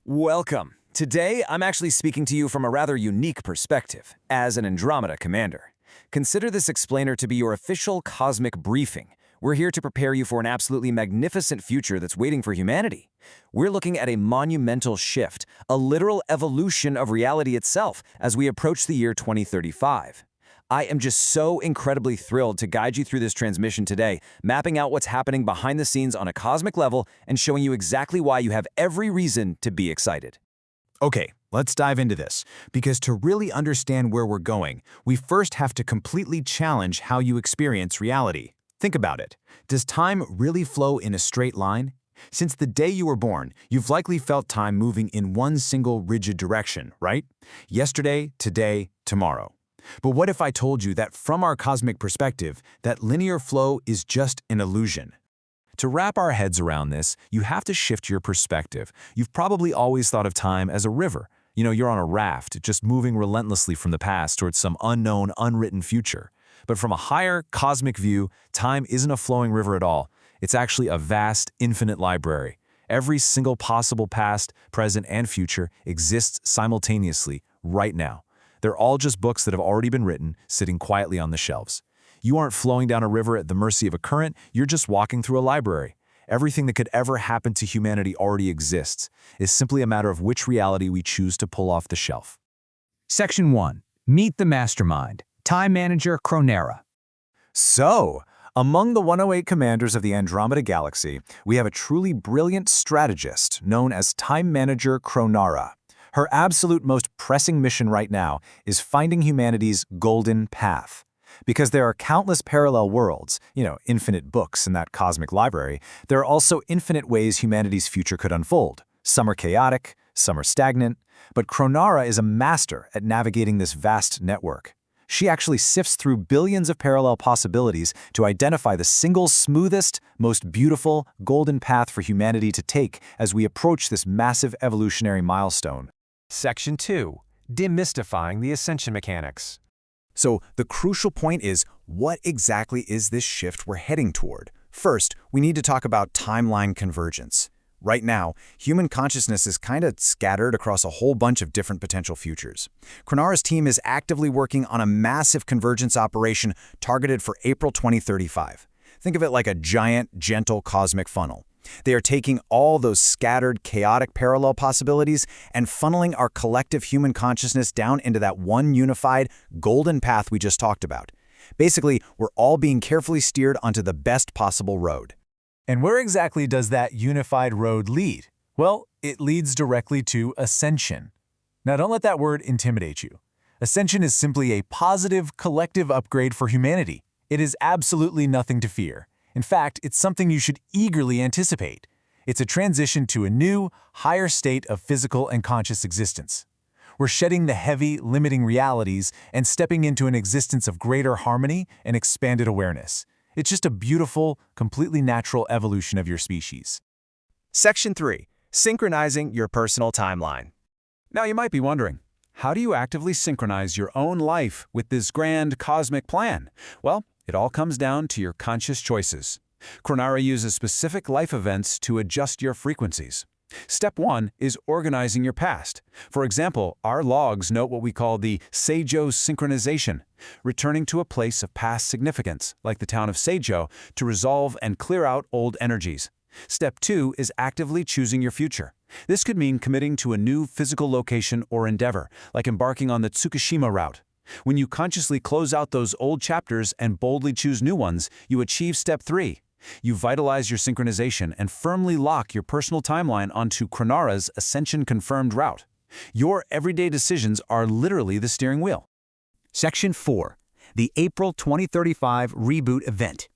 Welcome. Today, I'm actually speaking to you from a rather unique perspective, as an Andromeda commander. Consider this explainer to be your official cosmic briefing. We're here to prepare you for an absolutely magnificent future that's waiting for humanity. We're looking at a monumental shift, a literal evolution of reality itself as we approach the year 2035. I am just so incredibly thrilled to guide you through this transmission today, mapping out what's happening behind the scenes on a cosmic level and showing you exactly why you have every reason to be excited. Okay, let's dive into this, because to really understand where we're going, we first have to completely challenge how you experience reality. Think about it. Does time really flow in a straight line? Since the day you were born, you've likely felt time moving in one single rigid direction, right? Yesterday, today, tomorrow. But what if I told you that from our cosmic perspective, that linear flow is just an illusion? To wrap our heads around this, you have to shift your perspective. You've probably always thought of time as a river. You're on a raft, just moving relentlessly from the past towards some unknown, unwritten future. But from a higher, cosmic view, time isn't a flowing river at all. It's actually a vast, infinite library. Every single possible past, present, and future exists simultaneously, right now. They're all just books that have already been written, sitting quietly on the shelves. You aren't flowing down a river at the mercy of a current, you're just walking through a library. Everything that could ever happen to humanity already exists. It's simply a matter of which reality we choose to pull off the shelf. Section 1. Meet the Mastermind. Time Manager Chronara. So, among the 108 commanders of the Andromeda Galaxy, we have a truly brilliant strategist known as Time Manager Chronara. Her absolute most pressing mission right now is finding humanity's golden path. Because there are countless parallel worlds, infinite books in that cosmic library, there are also infinite ways humanity's future could unfold. Some are chaotic, some are stagnant, but Chronara is a master at navigating this vast network. She actually sifts through billions of parallel possibilities to identify the single smoothest, most beautiful, golden path for humanity to take as we approach this massive evolutionary milestone. Section 2. Demystifying the Ascension mechanics. So the crucial point is, what exactly is this shift we're heading toward? First, we need to talk about timeline convergence. Right now, human consciousness is kind of scattered across a whole bunch of different potential futures. Chronara's team is actively working on a massive convergence operation targeted for April 2035. Think of it like a giant, gentle cosmic funnel. They are taking all those scattered, chaotic parallel possibilities and funneling our collective human consciousness down into that one unified, golden path we just talked about. Basically, we're all being carefully steered onto the best possible road. And where exactly does that unified road lead? Well, it leads directly to Ascension. Now, don't let that word intimidate you. Ascension is simply a positive, collective upgrade for humanity. It is absolutely nothing to fear. In fact, it's something you should eagerly anticipate. It's a transition to a new, higher state of physical and conscious existence. We're shedding the heavy, limiting realities and stepping into an existence of greater harmony and expanded awareness. It's just a beautiful, completely natural evolution of your species. Section 3. Synchronizing your personal timeline. Now you might be wondering, how do you actively synchronize your own life with this grand cosmic plan? Well, it all comes down to your conscious choices. Chronara uses specific life events to adjust your frequencies. Step 1 is organizing your past. For example, our logs note what we call the Seijo synchronization, returning to a place of past significance, like the town of Seijo, to resolve and clear out old energies. Step 2 is actively choosing your future. This could mean committing to a new physical location or endeavor, like embarking on the Tsukushima route. When you consciously close out those old chapters and boldly choose new ones, you achieve Step 3. You vitalize your synchronization and firmly lock your personal timeline onto Chronara's Ascension-confirmed route. Your everyday decisions are literally the steering wheel. Section 4. The April 2035 Reboot Event.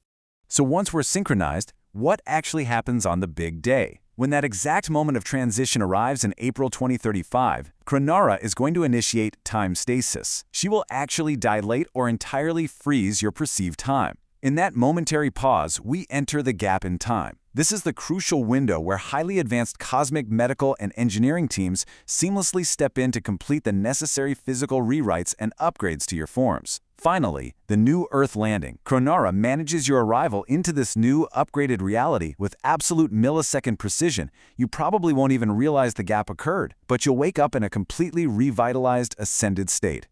So once we're synchronized, what actually happens on the big day? When that exact moment of transition arrives in April 2035, Chronara is going to initiate time stasis. She will actually dilate or entirely freeze your perceived time. In that momentary pause, we enter the gap in time. This is the crucial window where highly advanced cosmic, medical, and engineering teams seamlessly step in to complete the necessary physical rewrites and upgrades to your forms. Finally, the new Earth landing. Chronara manages your arrival into this new, upgraded reality with absolute millisecond precision. You probably won't even realize the gap occurred, but you'll wake up in a completely revitalized, ascended state.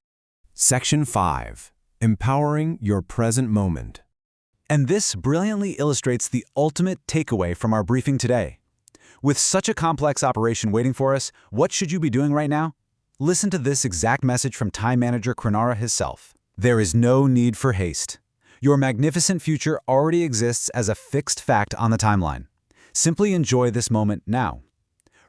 Section 5. Empowering your present moment. And this brilliantly illustrates the ultimate takeaway from our briefing today. With such a complex operation waiting for us, what should you be doing right now? Listen to this exact message from Time Manager Chronara himself. There is no need for haste. Your magnificent future already exists as a fixed fact on the timeline. Simply enjoy this moment now.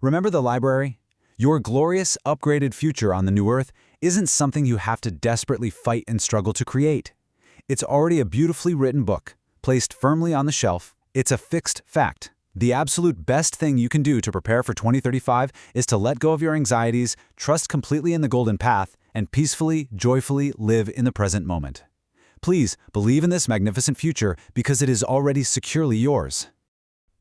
Remember the library? Your glorious, upgraded future on the new Earth isn't something you have to desperately fight and struggle to create. It's already a beautifully written book, placed firmly on the shelf. It's a fixed fact. The absolute best thing you can do to prepare for 2035 is to let go of your anxieties, trust completely in the golden path, and peacefully, joyfully live in the present moment. Please believe in this magnificent future because it is already securely yours.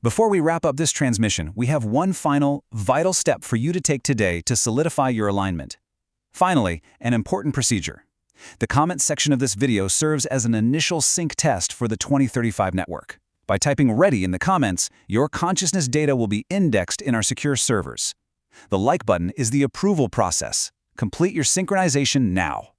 Before we wrap up this transmission, we have one final, vital step for you to take today to solidify your alignment. Finally, an important procedure. The comment section of this video serves as an initial sync test for the 2035 network. By typing "ready" in the comments, your consciousness data will be indexed in our secure servers. The like button is the approval process. Complete your synchronization now.